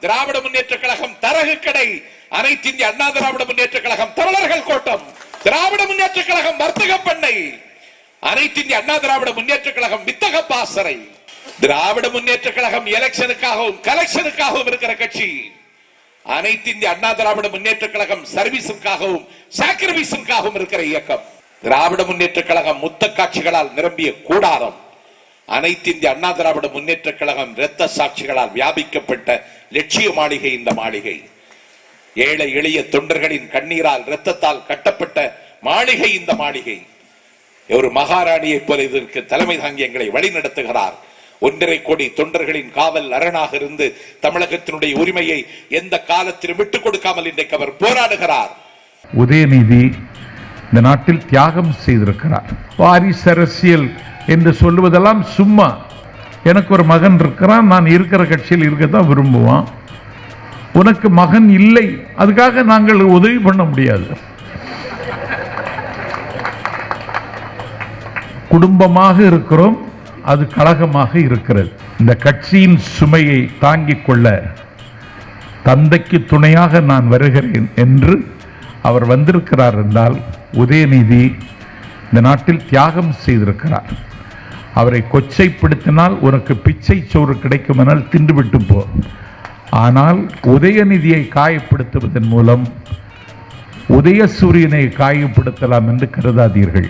திராவிட முன்னேற்ற கழகம் தரகு கடை, அனைத்து இந்திய அண்ணா திராவிட முன்னேற்ற கழகம் தமிழர்கள் கோட்டம், திராவிட முன்னேற்ற கழகம் வர்த்தக பண்ணை, அனைத்து இந்திய அண்ணா திராவிட முன்னேற்ற கழகம் வித்தக பாசறை. திராவிட முன்னேற்ற கழகம் எலெக்ஷனுக்காகவும் கலெக்ஷனுக்காகவும் இருக்கிற கட்சி. அனைத்து இந்திய அண்ணா திராவிட முன்னேற்ற கழகம் சர்வீஸுக்காகவும் சாக்ரிஃபைஸுக்காகவும் இருக்கிற இயக்கம். திராவிட முன்னேற்ற கழகம் முத்த காட்சிகளால் நிரம்பிய கூடாரம். அனைத்து இந்திய அண்ணா திராவிட முன்னேற்ற கழகம் இரத்த சாட்சிகளால் வியாபிக்கப்பட்ட லட்சிய மாளிகை இந்த மாளிகை. ஏழை எளிய தொண்டர்களின் கண்ணீரால் இரத்தத்தால் கட்டப்பட்ட மாளிகை இந்த மாளிகை. ஒரு மகாராணியை போல இதற்கு தலைமை தாங்கி எங்களை வழி நடத்துகிறார். 1.5 கோடி தொண்டர்களின் காவல் அரணாக இருந்து தமிழகத்தினுடைய உரிமையை எந்த காலத்திலும் விட்டுக் கொடுக்காமல் இன்றைக்கு அவர் போராடுகிறார். உதயநிதி இந்த நாட்டில் தியாகம் செய்திருக்கிறார். வாரிசு அரசியல் என்று சொல்லுவதெல்லாம் சும்மா. எனக்கு ஒரு மகன் இருக்கிறான், நான் இருக்கிற கட்சியில் இருக்கத்தான் விரும்புவான். உனக்கு மகன் இல்லை, அதுக்காக நாங்கள் உதவி பண்ண முடியாது. குடும்பமாக இருக்கிறோம், அது கழகமாக இருக்கிறது. இந்த கட்சியின் சுமையை தாங்கிக் கொள்ள தந்தைக்கு துணையாக நான் வருகிறேன் என்று அவர் வந்திருக்கிறார் என்றால் உதயநிதி இந்த நாட்டில் தியாகம் செய்திருக்கிறார். அவரை கொச்சைப்படுத்தினால் உனக்கு பிச்சை சோறு கிடைக்கும் என தின்றுவிட்டு போ. ஆனால் உதயநிதியை காயப்படுத்துவதன் மூலம் உதயசூரியனை காயப்படுத்தலாம் என்று கருதாதீர்கள்.